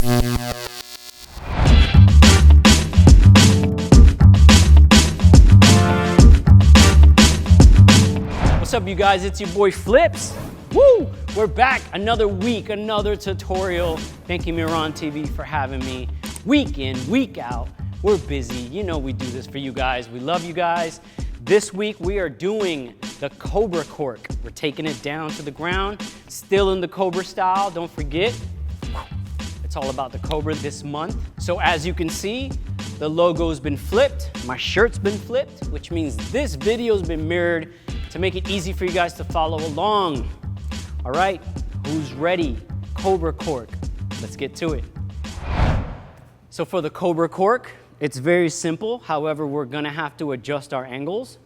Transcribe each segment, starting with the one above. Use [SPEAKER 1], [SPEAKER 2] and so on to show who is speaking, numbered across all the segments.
[SPEAKER 1] What's up, you guys? It's your boy Flipz. Woo! We're back, another week, another tutorial. Thank you, MihranTV, for having me. Week in, week out, we're busy. You know we do this for you guys. We love you guys. This week we are doing the Cobra Cork. We're taking it down to the ground, still in the Cobra style. Don't forget, it's all about the Cobra this month. So as you can see, the logo's been flipped, my shirt's been flipped, which means this video's been mirrored to make it easy for you guys to follow along. All right, who's ready? Cobra Cork, let's get to it. So for the Cobra Cork, it's very simple. However, we're gonna have to adjust our angles.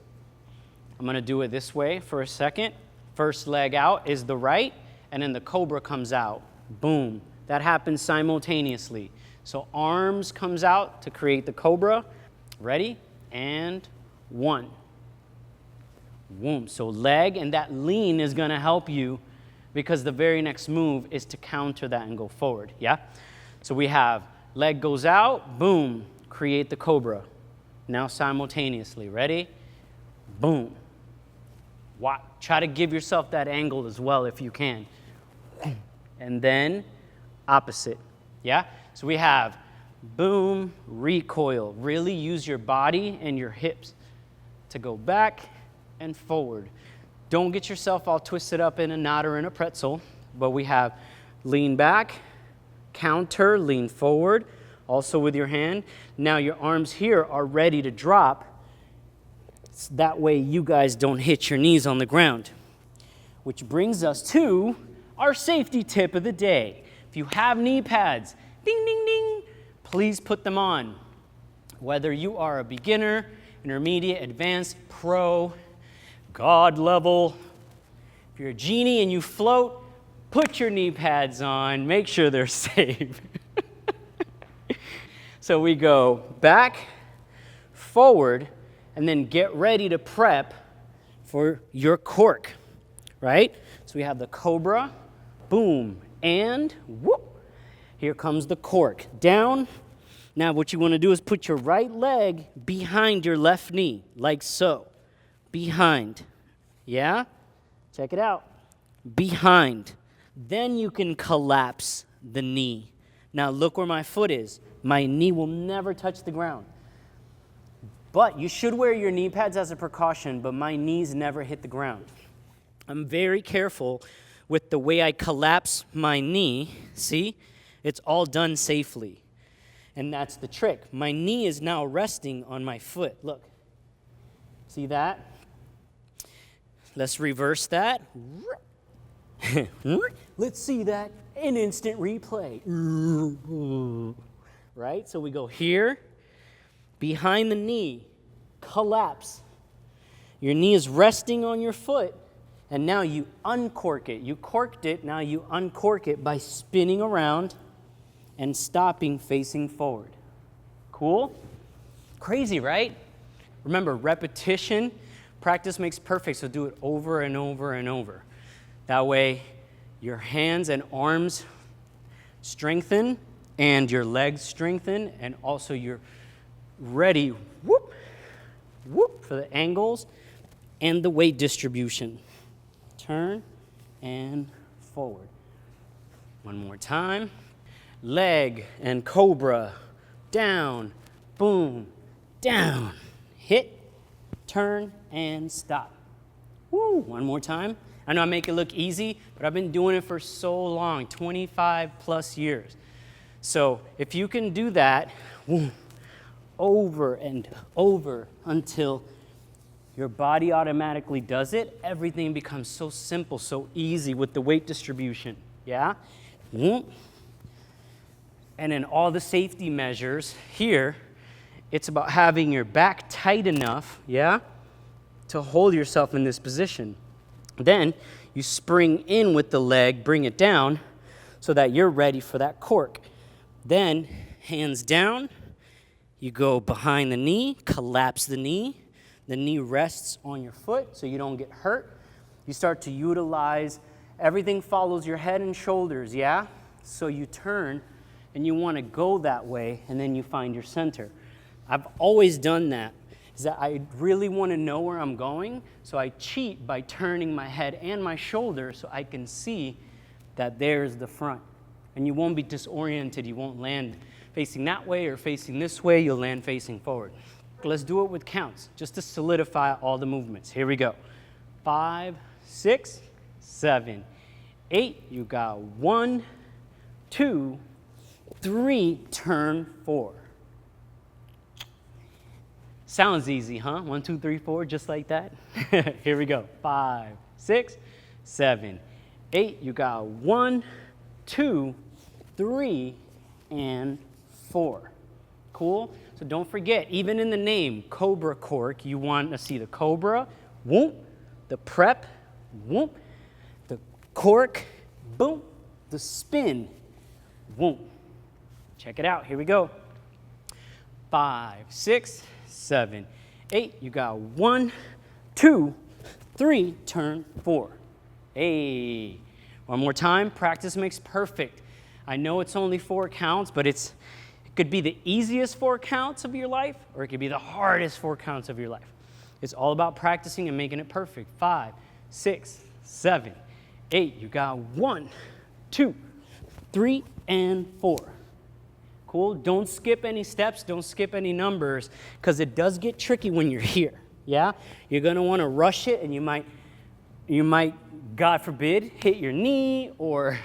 [SPEAKER 1] I'm gonna do it this way for a second. First leg out is the right, and then the Cobra comes out. Boom, that happens simultaneously. So arms comes out to create the Cobra. Ready? And one. Boom, so leg, and that lean is gonna help you because the very next move is to counter that and go forward, yeah? So we have leg goes out, boom, create the Cobra. Now simultaneously, ready? Boom. Try to give yourself that angle as well if you can. And then opposite, yeah? So we have boom, recoil. Really use your body and your hips to go back and forward. Don't get yourself all twisted up in a knot or in a pretzel, but we have lean back, counter, lean forward, also with your hand. Now your arms here are ready to drop. So that way you guys don't hit your knees on the ground. Which brings us to our safety tip of the day. If you have knee pads, ding, ding, ding, please put them on. Whether you are a beginner, intermediate, advanced, pro, God level, if you're a genie and you float, put your knee pads on, make sure they're safe. So we go back, forward, and then get ready to prep for your cork, right? So we have the Cobra, boom, and whoop. Here comes the cork, down. Now what you wanna do is put your right leg behind your left knee, like so. Behind, yeah? Check it out, behind. Then you can collapse the knee. Now look where my foot is. My knee will never touch the ground. But you should wear your knee pads as a precaution, but my knees never hit the ground. I'm very careful with the way I collapse my knee. See, it's all done safely. And that's the trick. My knee is now resting on my foot, look. See that? Let's reverse that. Let's see that in instant replay. Right? So we go here, behind the knee, collapse. Your knee is resting on your foot, and now you uncork it. You corked it, now you uncork it by spinning around and stopping facing forward. Cool? Crazy, right? Remember, repetition, practice makes perfect, so do it over and over and over. That way, your hands and arms strengthen, and your legs strengthen, and also you're ready, whoop, whoop, for the angles and the weight distribution. Turn and forward. One more time. Leg and Cobra, down, boom, down, hit, turn, and stop. Woo, one more time. I know I make it look easy, but I've been doing it for so long, 25 plus years. So if you can do that, woo, over and over until your body automatically does it, everything becomes so simple, so easy with the weight distribution, yeah? Woo. And then all the safety measures here, it's about having your back tight enough, yeah, to hold yourself in this position. Then you spring in with the leg, bring it down so that you're ready for that cork. Then hands down, you go behind the knee, collapse the knee. The knee rests on your foot so you don't get hurt. You start to utilize, everything follows your head and shoulders, yeah? So you turn and you want to go that way, and then you find your center. I've always done that, is that I really want to know where I'm going, so I cheat by turning my head and my shoulder so I can see that there's the front. And you won't be disoriented. You won't land facing that way or facing this way. You'll land facing forward. Let's do it with counts, just to solidify all the movements. Here we go. 5, 6, 7, 8. You got 1, 2, 3, turn 4. Sounds easy, huh? 1, 2, 3, 4, just like that. Here we go. 5, 6, 7, 8. You got 1, 2, 3, and 4. Cool? So don't forget, even in the name, Cobra Cork, you want to see the cobra, whoop, the prep, whoop, the cork, boom, the spin, whoop. Check it out. Here we go. 5, 6, 7, 8. You got 1, 2, 3, turn 4. Hey. One more time. Practice makes perfect. I know it's only 4 counts, but it could be the easiest 4 counts of your life, or it could be the hardest 4 counts of your life. It's all about practicing and making it perfect. 5, 6, 7, 8. You got 1, 2, 3, and 4. Cool? Don't skip any steps. Don't skip any numbers, because it does get tricky when you're here. Yeah? You're going to want to rush it, and you might, God forbid, hit your knee or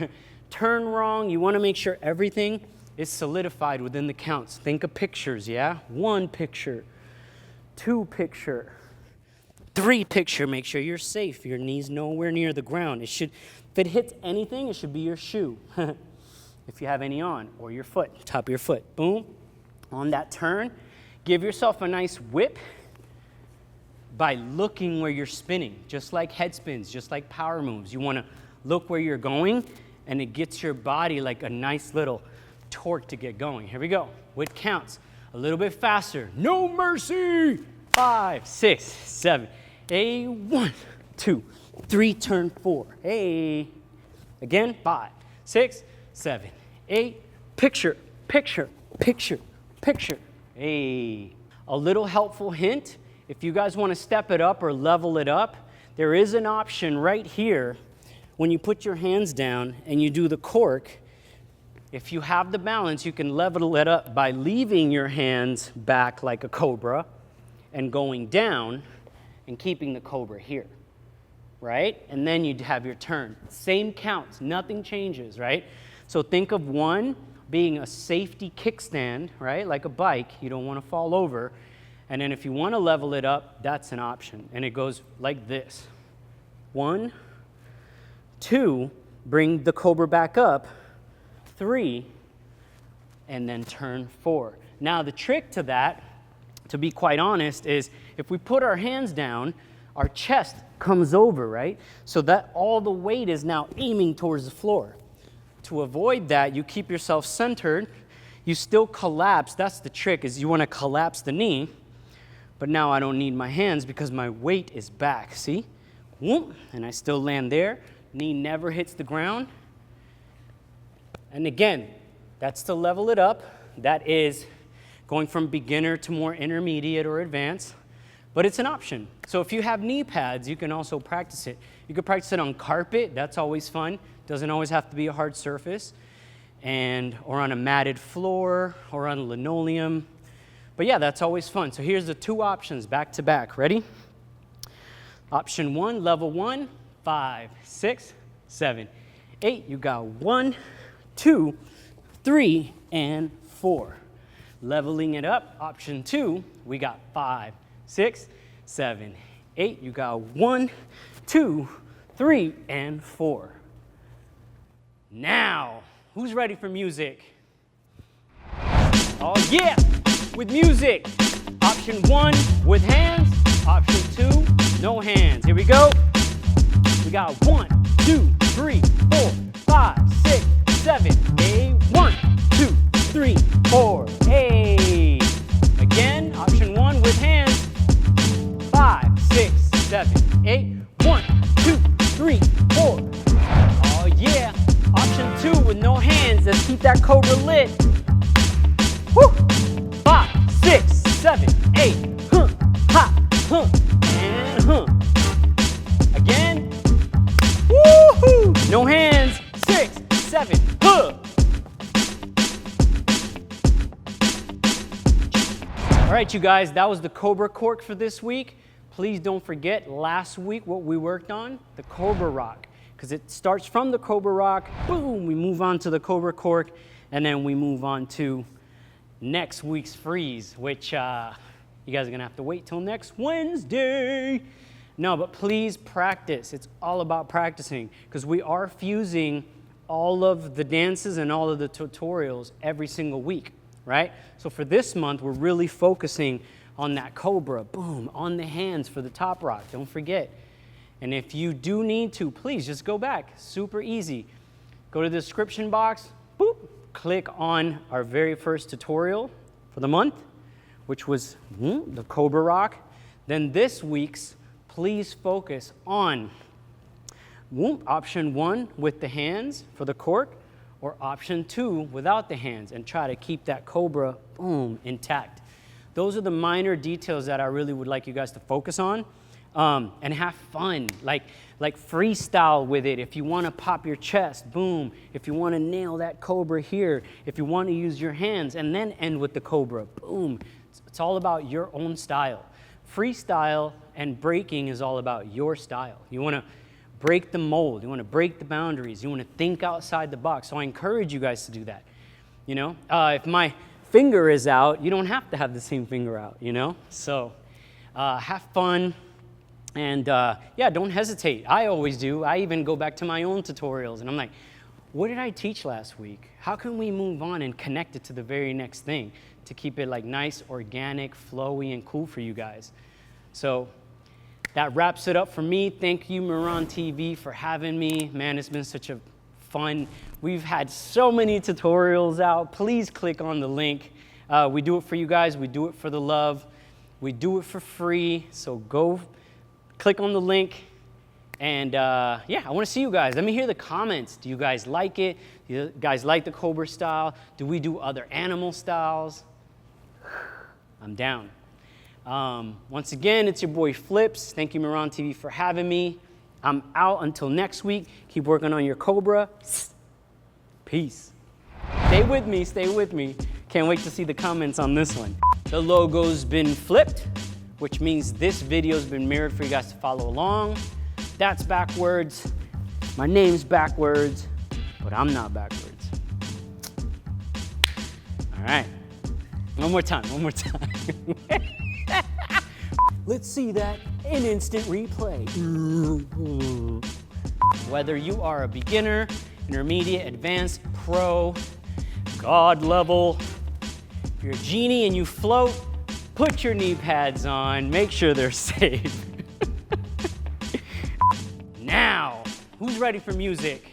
[SPEAKER 1] turn wrong. You want to make sure everything is solidified within the counts. Think of pictures, yeah? 1 picture, 2 picture, 3 picture. Make sure you're safe. Your knee's nowhere near the ground. If it hits anything, it should be your shoe, if you have any on, or your foot, top of your foot. Boom. On that turn, give yourself a nice whip by looking where you're spinning, just like head spins, just like power moves. You want to look where you're going, and it gets your body like a nice little torque to get going. Here we go. With counts. A little bit faster. No mercy. 5, 6, 7, 8. 1, 2, 3, turn 4. Hey. Again. 5, 6, 7, 8. Picture, picture, picture, picture. Hey. A little helpful hint. If you guys want to step it up or level it up, there is an option right here when you put your hands down and you do the cork. If you have the balance, you can level it up by leaving your hands back like a cobra and going down and keeping the cobra here, right? And then you'd have your turn. Same counts, nothing changes, right? So think of 1 being a safety kickstand, right? Like a bike, you don't want to fall over. And then if you want to level it up, that's an option. And it goes like this. 1, 2, bring the cobra back up. 3, and then turn 4. Now the trick to that, to be quite honest, is if we put our hands down, our chest comes over, right? So that all the weight is now aiming towards the floor. To avoid that, you keep yourself centered. You still collapse. That's the trick, is you want to collapse the knee. But now I don't need my hands because my weight is back. See? Whoop, and I still land there. Knee never hits the ground. And again, that's to level it up. That is going from beginner to more intermediate or advanced. But it's an option. So if you have knee pads, you can also practice it. You can practice it on carpet. That's always fun. Doesn't always have to be a hard surface. Or on a matted floor or on linoleum. But yeah, that's always fun. So here's the 2 options back to back. Ready? Option 1, level 1, 5, 6, 7, 8. You got 1, 2, 3, and 4. Leveling it up, option 2, we got 5, 6, 7, 8. You got 1, 2, 3, and 4. Now, who's ready for music? Oh yeah, with music. Option 1, with hands. Option 2, no hands. Here we go. We got 1, 2, 3, 4, 5, 6, 7, 8. 1, 2, 3, 4. Hey. Again, option 1 with hands. 5, 6, 7, 8. 1, 2, 3, 4. Oh yeah. Option 2 with no hands. Let's keep that Cobra lit. Woo! 5, 6, 7, 8. Huh, ha, huh, and huh. Again. Woohoo! No hands. 6, 7, huh. All right, you guys, that was the Cobra Cork for this week. Please don't forget last week what we worked on, the Cobra Rock, because it starts from the Cobra Rock, boom, we move on to the Cobra Cork, and then we move on to next week's freeze, which you guys are gonna have to wait till next Wednesday. No, but please practice. It's all about practicing, because we are fusing all of the dances and all of the tutorials every single week, right? So for this month, we're really focusing on that Cobra, boom, on the hands for the top rock, don't forget. And if you do need to, please just go back, super easy. Go to the description box, boop, click on our very first tutorial for the month, which was the Cobra Rock. Then this week's, please focus on option 1 with the hands for the cork, or option 2 without the hands, and try to keep that Cobra, boom, intact. Those are the minor details that I really would like you guys to focus on, and have fun, like freestyle with it. If you want to pop your chest, boom. If you want to nail that Cobra here, if you want to use your hands and then end with the Cobra, boom. It's all about your own style. Freestyle and breaking is all about your style. You want to break the mold. You want to break the boundaries. You want to think outside the box. So I encourage you guys to do that. You know, if my finger is out, you don't have to have the same finger out, you know? So have fun, and yeah, don't hesitate. I always do. I even go back to my own tutorials, and I'm like, what did I teach last week? How can we move on and connect it to the very next thing to keep it like nice, organic, flowy, and cool for you guys? So that wraps it up for me. Thank you, MihranTV, for having me. Man, it's been such a fun. We've had so many tutorials out. Please click on the link. We do it for you guys. We do it for the love. We do it for free. So go click on the link. And yeah, I want to see you guys. Let me hear the comments. Do you guys like it? Do you guys like the Cobra style? Do we do other animal styles? I'm down. Once again, it's your boy Flipz. Thank you, MihranTV, for having me. I'm out until next week. Keep working on your Cobra. Peace. Stay with me, stay with me. Can't wait to see the comments on this one. The logo's been flipped, which means this video's been mirrored for you guys to follow along. That's backwards. My name's backwards, but I'm not backwards. All right. One more time, one more time. Let's see that in instant replay. Whether you are a beginner, intermediate, advanced, pro, God level, if you're a genie and you float, put your knee pads on, make sure they're safe. Now, who's ready for music?